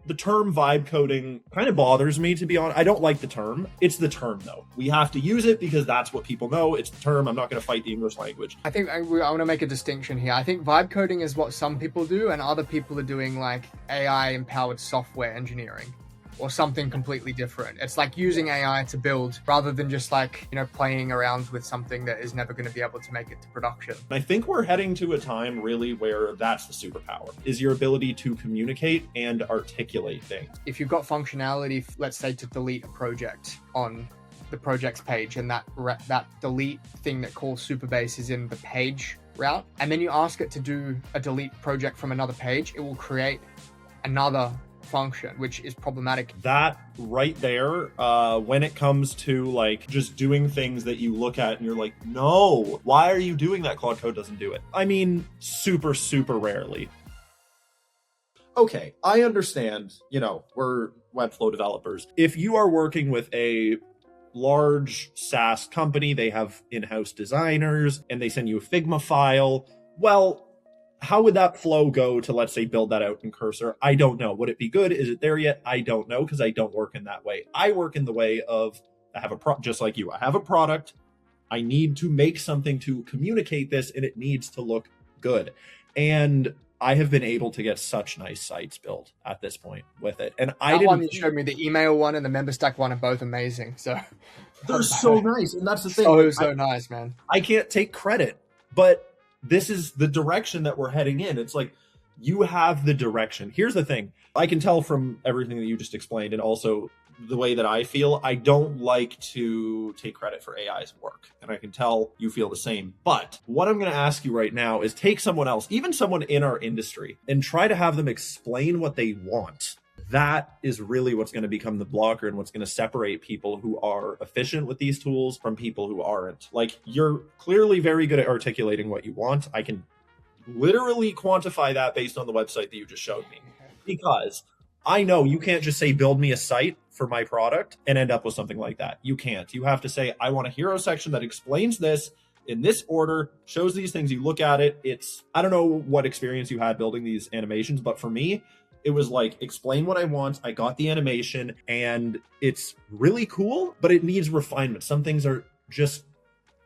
the term vibe coding kind of bothers me, to be honest. I don't like the term. It's the term, though. We have to use it because that's what people know. It's the term. I'm not going to fight the English language. I think I want to make a distinction here. I think vibe coding is what some people do, and other people are doing like AI-empowered software engineering, or something completely different. It's like using AI to build rather than just like, playing around with something that is never going to be able to make it to production. I think we're heading to a time really where that's the superpower, is your ability to communicate and articulate things. If you've got functionality, let's say to delete a project on the project's page, and that delete thing that calls Superbase is in the page route, and then you ask it to do a delete project from another page, it will create another function, which is problematic. That right there, when it comes to like just doing things that you look at and you're like, no, why are you doing that? Claude Code doesn't do it. I mean, super, super rarely. Okay, I understand, we're WebFlow developers. If you are working with a large SaaS company, they have in-house designers and they send you a Figma file, well, how would that flow go to, let's say, build that out in Cursor? I don't know. Would it be good? Is it there yet? I don't know, because I don't work in that way. I work in the way of, I have just like you. I have a product. I need to make something to communicate this, and it needs to look good. And I have been able to get such nice sites built at this point with it. And that one you showed me, the email one and the Memberstack one, are both amazing. So they're so nice, and that's the thing. So nice, man. I can't take credit, but this is the direction that we're heading in. It's like, you have the direction. Here's the thing. I can tell from everything that you just explained, and also the way that I feel, I don't like to take credit for AI's work. And I can tell you feel the same. But what I'm going to ask you right now is take someone else, even someone in our industry, and try to have them explain what they want. That is really what's going to become the blocker and what's going to separate people who are efficient with these tools from people who aren't. Like, you're clearly very good at articulating what you want. I can literally quantify that based on the website that you just showed me, because I know you can't just say, build me a site for my product and end up with something like that. You can't. You have to say, I want a hero section that explains this in this order, shows these things. You look at it. I don't know what experience you had building these animations, but for me, it was like, explain what I want. I got the animation and it's really cool, but it needs refinement. Some things are just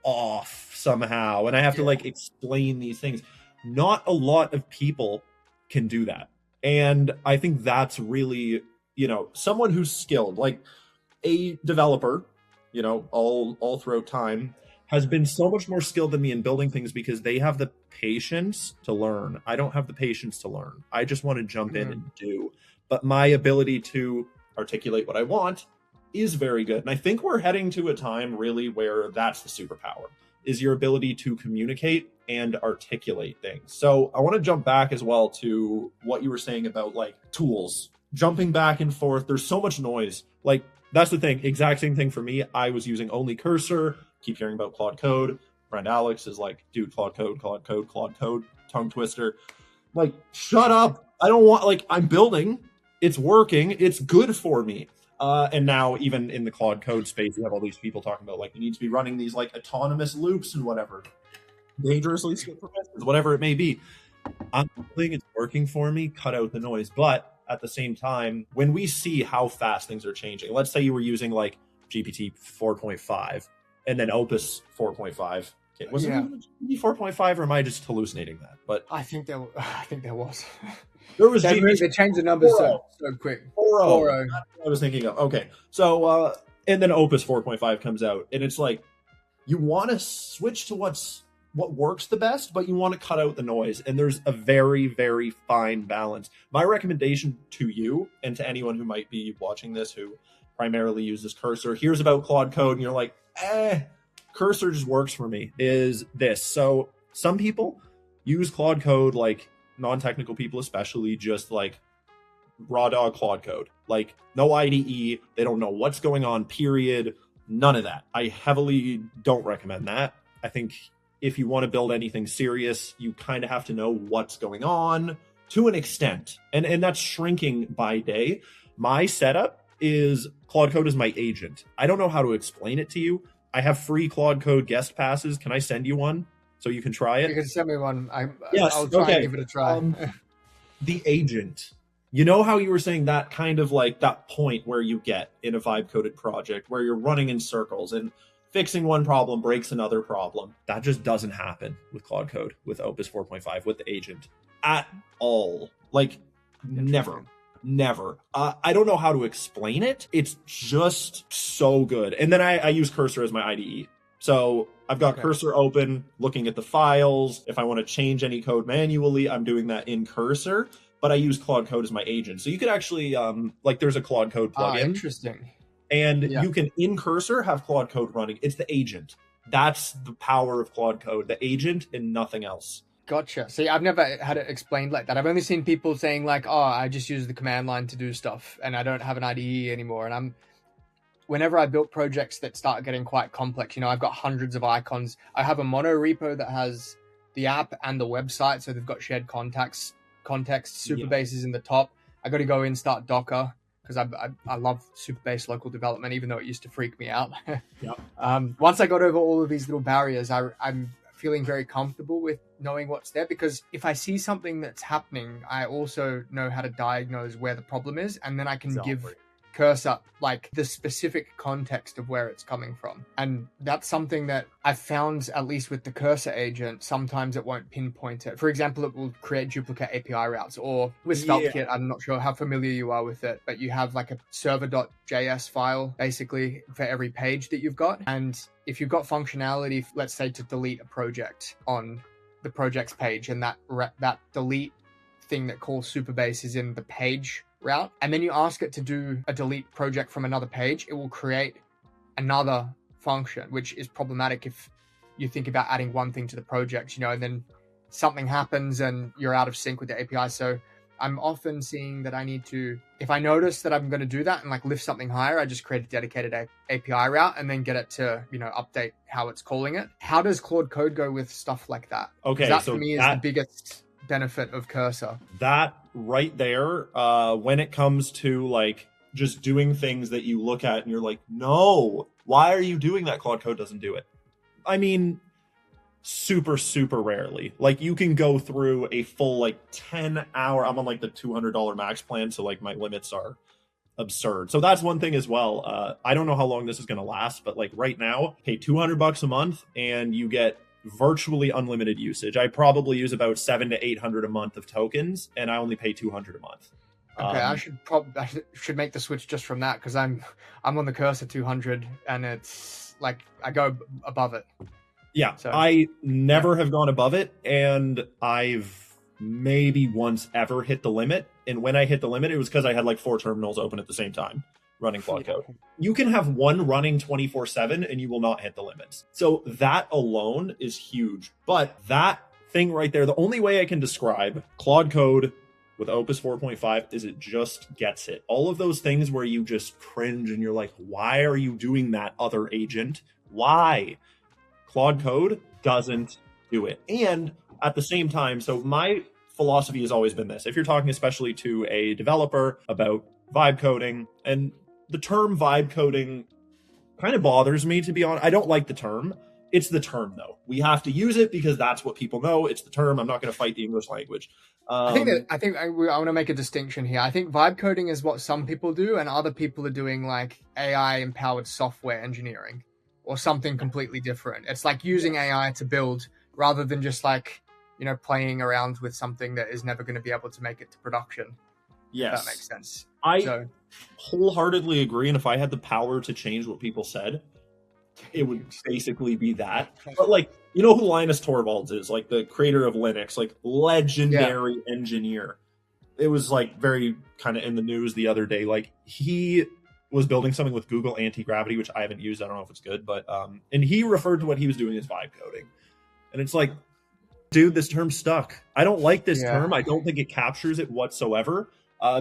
off somehow, and I have to like explain these things. Not a lot of people can do that. And I think that's really, someone who's skilled, like a developer, all throughout time, has been so much more skilled than me in building things because they have the patience to learn. I don't have the patience to learn. I just want to jump in and do. But my ability to articulate what I want is very good. And I think we're heading to a time really where that's the superpower, is your ability to communicate and articulate things. So I want to jump back as well to what you were saying about like tools, jumping back and forth. There's so much noise. Like, that's the thing. Exact same thing for me. I was using only Cursor. Keep hearing about Claude Code. Friend Alex is like, dude, Claude Code, tongue twister. Like, shut up. I don't want, like, I'm building. It's working. It's good for me. And now even in the Claude Code space, you have all these people talking about like, you need to be running these like autonomous loops and whatever. Dangerously skip professors, whatever it may be. I'm building, it's working for me. Cut out the noise. But at the same time, when we see how fast things are changing, let's say you were using like GPT 4.5 and then Opus 4.5. Okay, was it GPT 4.5 or am I just hallucinating that? But I think there was. There was they changed the numbers so quick. 4.0. That's what I was thinking of. Okay, so and then Opus 4.5 comes out, and it's like you want to switch to what works the best, but you want to cut out the noise. And there's a very, very fine balance. My recommendation to you and to anyone who might be watching this who primarily uses Cursor, hears about Claude Code, and you're like, Cursor just works for me, is this. So some people use Claude Code, like non-technical people especially, just like raw dog Claude Code. Like no IDE, they don't know what's going on, period. None of that. I heavily don't recommend that. I think if you want to build anything serious, you kind of have to know what's going on to an extent. And that's shrinking by day. My setup is Claude Code is my agent. I don't know how to explain it to you. I have free Claude Code guest passes. Can I send you one so you can try it? You can send me one. Yes, I'll try and give it a try. The agent You know how you were saying that kind of like that point where you get in a vibe coded project where you're running in circles and fixing one problem breaks another problem. That just doesn't happen with Claude Code, with Opus 4.5, with the agent at all. Like never. I don't know how to explain it. It's just so good. And then I use Cursor as my IDE. So I've got Cursor open, looking at the files. If I want to change any code manually, I'm doing that in Cursor. But I use Claude Code as my agent. So you could actually, like there's a Claude Code plugin. Interesting. And you can, in Cursor, have Claude Code running. It's the agent. That's the power of Claude Code, the agent and nothing else. Gotcha. See, I've never had it explained like that. I've only seen people saying like, oh, I just use the command line to do stuff and I don't have an IDE anymore. And whenever I built projects that start getting quite complex, I've got hundreds of icons. I have a mono repo that has the app and the website. So they've got shared context, Superbase is in the top. I got to go in, start Docker, because I love Superbase local development, even though it used to freak me out. Once I got over all of these little barriers, I'm feeling very comfortable with knowing what's there, because if I see something that's happening, I also know how to diagnose where the problem is, and then I can give Cursor like the specific context of where it's coming from. And that's something that I've found, at least with the Cursor agent, sometimes it won't pinpoint it. For example, it will create duplicate API routes, or with SvelteKit, I'm not sure how familiar you are with it, but you have like a server.js file basically for every page that you've got. And if you've got functionality, let's say to delete a project on the projects page, and that delete thing that calls Superbase is in the page route, and then you ask it to do a delete project from another page, it will create another function, which is problematic if you think about adding one thing to the project, and then something happens and you're out of sync with the API. So I'm often seeing that I need to, if I notice that I'm going to do that and like lift something higher, I just create a dedicated API route and then get it to, update how it's calling it. How does Claude Code go with stuff like that? Okay, that for me is the biggest benefit of Cursor. That right there, when it comes to like just doing things that you look at and you're like, no, why are you doing that? Claude Code doesn't do it. I mean, super rarely. Like you can go through a full like 10-hour, I'm on like the $200 max plan, so like my limits are absurd. So that's one thing as well. I don't know how long this is going to last, but like right now, pay $200 a month and you get virtually unlimited usage. I probably use about 700 to 800 a month of tokens, and I only pay 200 a month. Okay, I should make the switch just from that, because I'm on the Cursor 200, and it's like I go above it. Yeah, so, I never have gone above it, and I've maybe once ever hit the limit. And when I hit the limit, it was because I had like 4 terminals open at the same time running Claude Code. You can have one running 24/7 and you will not hit the limits. So that alone is huge. But that thing right there, the only way I can describe Claude Code with Opus 4.5 is it just gets it. All of those things where you just cringe and you're like, why are you doing that, other agent? Why? Claude Code doesn't do it. And at the same time, so my philosophy has always been this. If you're talking especially to a developer about vibe coding, and the term vibe coding kind of bothers me, to be honest. I don't like the term. It's the term, though. We have to use it because that's what people know. It's the term. I'm not going to fight the English language. I want to make a distinction here. I think vibe coding is what some people do, and other people are doing like AI-empowered software engineering or something completely different. It's like using AI to build rather than just like, playing around with something that is never going to be able to make it to production. Yes. If that makes sense. I wholeheartedly agree, and if I had the power to change what people said, it would basically be that. But like, you know who Linus Torvalds is, like the creator of Linux, like legendary engineer. It was like very kind of in the news the other day. Like he was building something with Google Anti-Gravity, which I haven't used. I don't know if it's good, but and he referred to what he was doing as vibe coding. And it's like, dude, this term stuck. I don't like this term. I don't think it captures it whatsoever.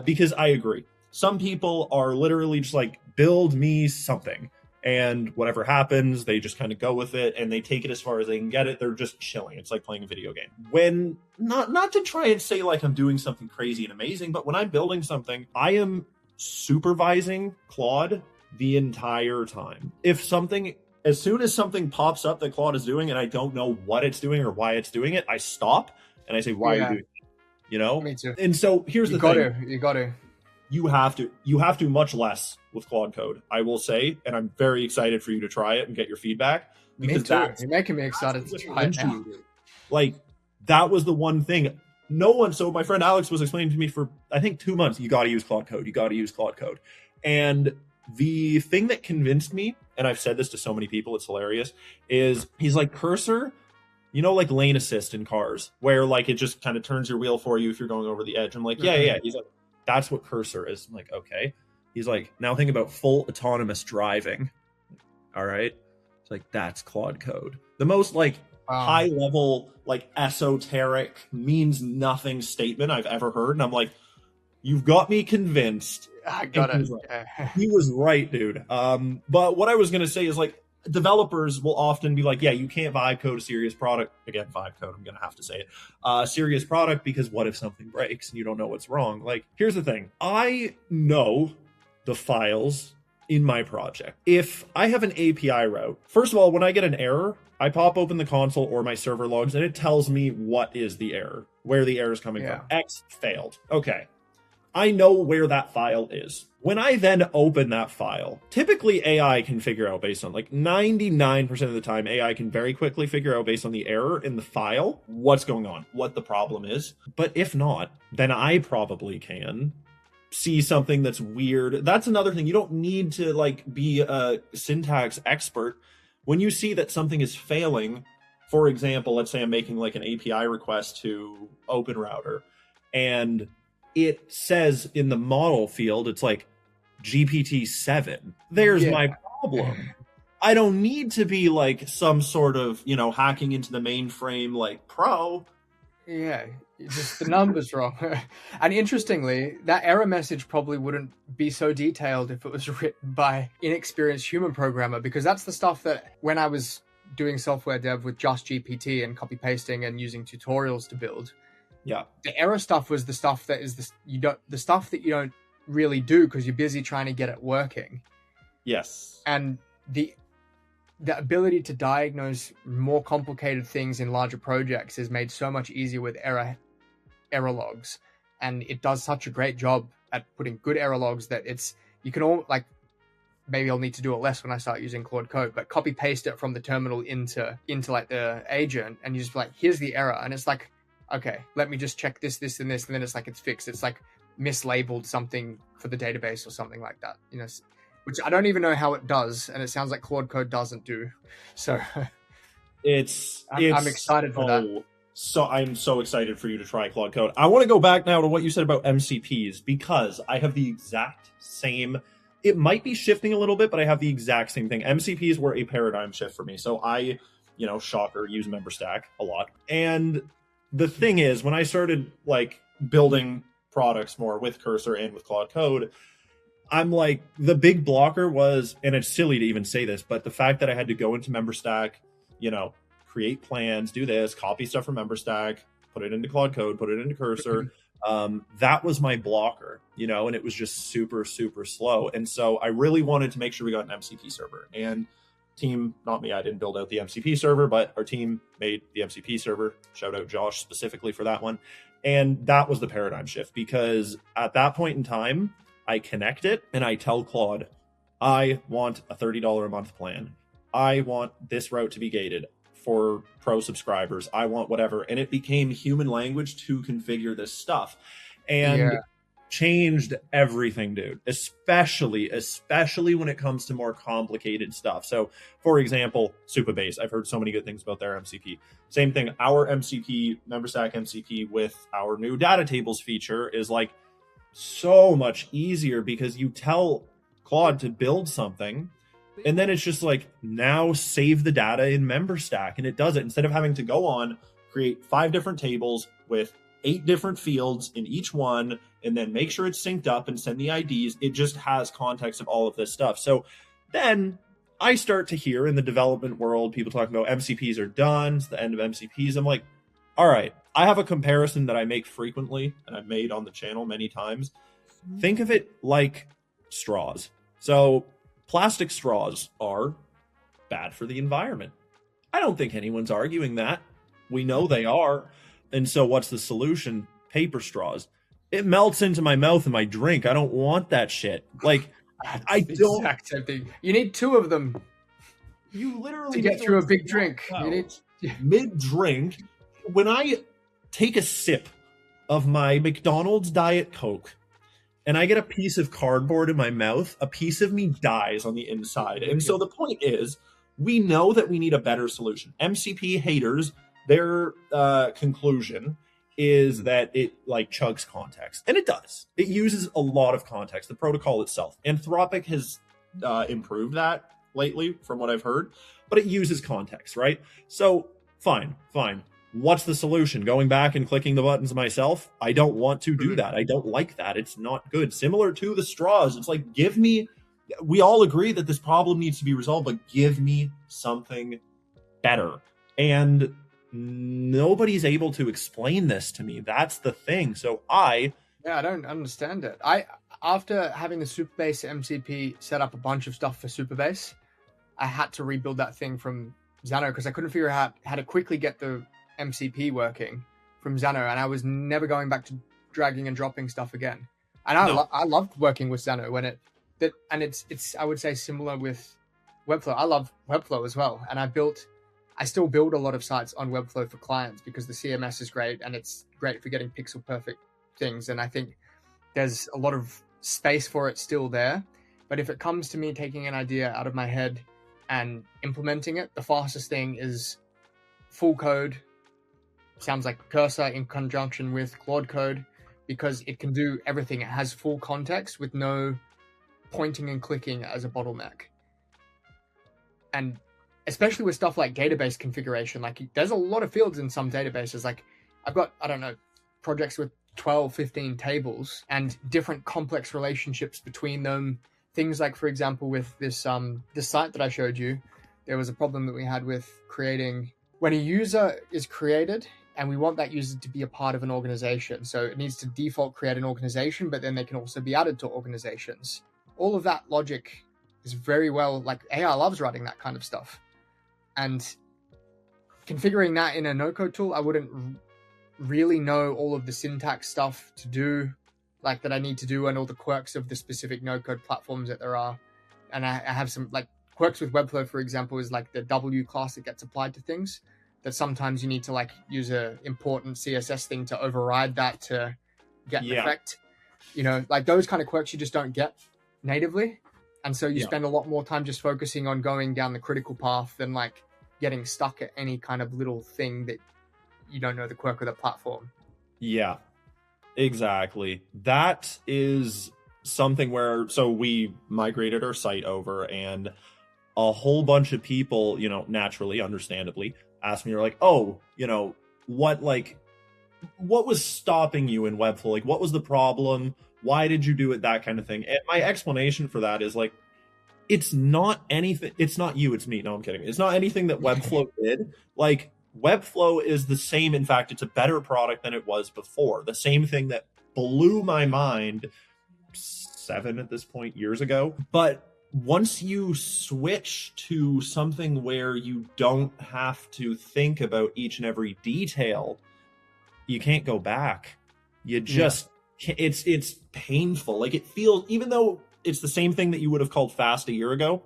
Because I agree. Some people are literally just like, build me something. And whatever happens, they just kind of go with it and they take it as far as they can get it. They're just chilling. It's like playing a video game. When, not to try and say like I'm doing something crazy and amazing, but when I'm building something, I am supervising Claude the entire time. As soon as something pops up that Claude is doing and I don't know what it's doing or why it's doing it, I stop and I say, why are you doing it? you know? Me too. And so here's You the got thing. to. You got to. You have to much less with Claude Code, I will say, and I'm very excited for you to try it and get your feedback. Me too. You're making me excited to try it now. Like, that was the one thing. So my friend Alex was explaining to me for, I think, 2 months, you got to use Claude Code. You got to use Claude Code. And the thing that convinced me, and I've said this to so many people, it's hilarious, is he's like, Cursor, you know, like lane assist in cars, where like it just kind of turns your wheel for you if you're going over the edge. I'm like, yeah. He's like, that's what Cursor is. I'm like, okay. He's like, now think about full autonomous driving. All right. It's like, that's Claude Code. The most like high level, like esoteric, means nothing statement I've ever heard. And I'm like, you've got me convinced. I got it. He was right, dude. But what I was going to say is like, developers will often be like, yeah, you can't vibe code a serious product. Again, vibe code, I'm going to have to say it. Serious product, because what if something breaks and you don't know what's wrong? Like, here's the thing. I know the files in my project. If I have an API route, first of all, when I get an error, I pop open the console or my server logs and it tells me what is the error, where the error is coming from. X failed. Okay. I know where that file is. When I then open that file, typically AI can figure out based on like 99% of the time, AI can very quickly figure out based on the error in the file, what's going on, what the problem is. But if not, then I probably can see something that's weird. That's another thing. You don't need to like be a syntax expert. When you see that something is failing, for example, let's say I'm making like an API request to OpenRouter, and it says in the model field, it's like GPT-7. There's my problem. I don't need to be like some sort of, you know, hacking into the mainframe like pro. Yeah, just the numbers wrong. And interestingly, that error message probably wouldn't be so detailed if it was written by inexperienced human programmer, because that's the stuff that when I was doing software dev with just GPT and copy pasting and using tutorials to build, the error stuff was the stuff that is the stuff that you don't really do because you're busy trying to get it working. Yes. And the ability to diagnose more complicated things in larger projects is made so much easier with error logs, and it does such a great job at putting good error logs that you can all like, maybe I'll need to do it less when I start using Claude Code, but copy paste it from the terminal into like the agent, and you just be like, here's the error, and it's like, okay, let me just check this, and this, and then it's like, it's fixed. It's like mislabeled something for the database or something like that, you know, which I don't even know how it does, and it sounds like Claude Code doesn't do. So I'm excited for that. So I'm so excited for you to try Claude Code. I want to go back now to what you said about MCPs, because I have the exact same. It might be shifting a little bit, but I have the exact same thing. MCPs were a paradigm shift for me. So I, you know, shocker, use Memberstack a lot. And the thing is, when I started like building products more with Cursor and with Claude Code, I'm like, the big blocker was, and it's silly to even say this, but the fact that I had to go into Memberstack, you know, create plans, do this, copy stuff from Memberstack, put it into Claude Code, put it into Cursor. That was my blocker, you know, and it was just super, super slow. And so I really wanted to make sure we got an MCP server. And team, not me, I didn't build out the MCP server, but our team made the MCP server. Shout out Josh specifically for that one. And that was the paradigm shift, because at that point in time, I connect it and I tell Claude, I want a $30 a month plan. I want this route to be gated for pro subscribers. I want whatever. And it became human language to configure this stuff, and changed everything, dude, especially when it comes to more complicated stuff. So for example, Superbase, I've heard so many good things about their MCP. Same thing, our MCP, Memberstack MCP with our new data tables feature is like so much easier, because you tell Claude to build something and then it's just like, now save the data in Memberstack, and it does it instead of having to go on, create 5 different tables with 8 different fields in each one, and then make sure it's synced up and send the IDs. It just has context of all of this stuff. So then I start to hear in the development world, people talking about MCPs are done. It's the end of MCPs. I'm like, all right, I have a comparison that I make frequently, and I've made on the channel many times. Think of it like straws. So plastic straws are bad for the environment. I don't think anyone's arguing that. We know they are. And so what's the solution? paper straws. It melts into my mouth and my drink. I don't want that shit. Like, I don't. Exact same thing. You need 2 of them You literally to get through a big drink. You need mid-drink. When I take a sip of my McDonald's Diet Coke and I get a piece of cardboard in my mouth, a piece of me dies on the inside. And so the point is, we know that we need a better solution. MCP haters, their conclusion is that it like chugs context. And it does. It uses a lot of context, the protocol itself. Anthropic has improved that lately from what I've heard, but it uses context, right? So fine. What's the solution? Going back and clicking the buttons myself? I don't want to do that. I don't like that. It's not good. Similar to the straws. It's like, we all agree that this problem needs to be resolved, but give me something better. And nobody's able to explain this to me. That's the thing. So I don't understand it. After having the Superbase MCP set up a bunch of stuff for Superbase, I had to rebuild that thing from Xano because I couldn't figure out how to quickly get the MCP working from Xano, and I was never going back to dragging and dropping stuff again. And I loved working with Xano and it's I would say similar with WebFlow. I love WebFlow as well, and I still build a lot of sites on WebFlow for clients because the CMS is great and it's great for getting pixel perfect things. And I think there's a lot of space for it still there. But if it comes to me taking an idea out of my head and implementing it, the fastest thing is full code. Sounds like Cursor in conjunction with Claude Code because it can do everything. It has full context with no pointing and clicking as a bottleneck. And especially with stuff like database configuration, like there's a lot of fields in some databases. Like I've got, projects with 12, 15 tables and different complex relationships between them. Things like, for example, with this site that I showed you, there was a problem that we had with creating when a user is created and we want that user to be a part of an organization. So it needs to default create an organization, but then they can also be added to organizations. All of that logic is very well, like AI loves writing that kind of stuff. And configuring that in a no-code tool, I wouldn't really know all of the syntax stuff to do, like that I need to do, and all the quirks of the specific no-code platforms that there are. And I have some like quirks with WebFlow, for example, is like the W class that gets applied to things. That sometimes you need to like use a important CSS thing to override that to get an effect. Like those kind of quirks you just don't get natively. And so you spend a lot more time just focusing on going down the critical path than like getting stuck at any kind of little thing that you don't know the quirk of the platform. Yeah, exactly. That is something where, so we migrated our site over and a whole bunch of people, naturally, understandably, asked me, like, what was stopping you in WebFlow? Like, what was the problem? Why did you do it? That kind of thing. And my explanation for that is like, it's not anything. It's not you, it's me. No, I'm kidding. It's not anything that WebFlow did. Like, WebFlow is the same. In fact, it's a better product than it was before. The same thing that blew my mind 7 at this point years ago. But once you switch to something where you don't have to think about each and every detail, you can't go back. You just it's painful. Like, it feels, even though it's the same thing that you would have called fast a year ago,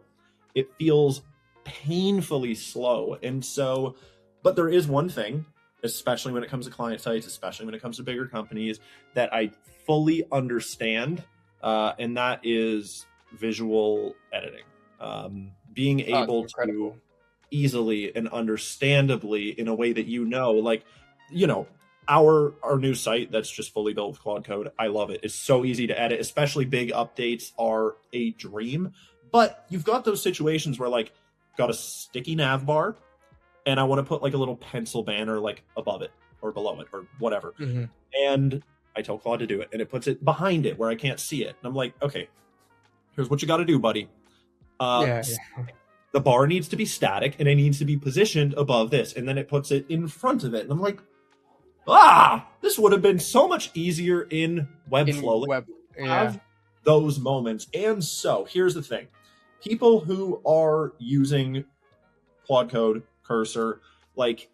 it feels painfully slow. And so, but there is one thing, especially when it comes to client sites, especially when it comes to bigger companies, that I fully understand, and that is visual editing. Being able to easily and understandably, in a way that our new site that's just fully built with Claude Code, I love it. It's so easy to edit, especially big updates are a dream. But you've got those situations where, like, got a sticky nav bar and I want to put like a little pencil banner like above it or below it or whatever. Mm-hmm. And I tell Claude to do it and it puts it behind it where I can't see it. And I'm like, okay, here's what you got to do, buddy. The bar needs to be static and it needs to be positioned above this. And then it puts it in front of it. And I'm like, this would have been so much easier in WebFlow. Have those moments. And so here's the thing. People who are using Claude Code, Cursor, like,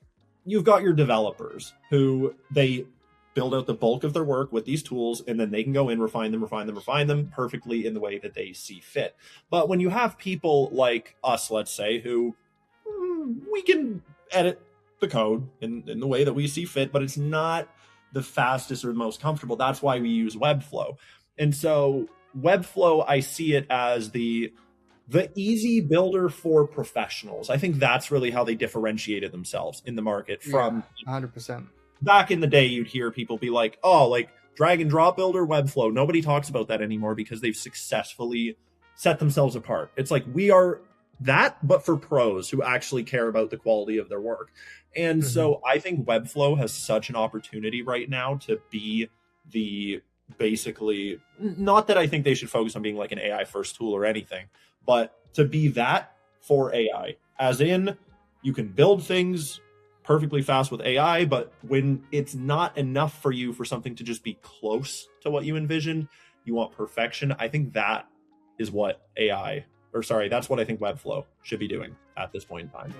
you've got your developers who they build out the bulk of their work with these tools, and then they can go in, refine them perfectly in the way that they see fit. But when you have people like us, let's say, who we can edit the code in the way that we see fit, but it's not the fastest or the most comfortable. That's why we use WebFlow. And so WebFlow, I see it as the easy builder for professionals. I think that's really how they differentiated themselves in the market from 100%. Back in the day. You'd hear people be like, oh, like drag and drop builder, WebFlow. Nobody talks about that anymore because they've successfully set themselves apart. It's like we are that, but for pros who actually care about the quality of their work. And so I think WebFlow has such an opportunity right now to be the basically, not that I think they should focus on being like an AI first tool or anything, but to be that for AI, as in you can build things perfectly fast with AI, but when it's not enough for you for something to just be close to what you envisioned, you want perfection. I think that is what that's what I think WebFlow should be doing at this point in time.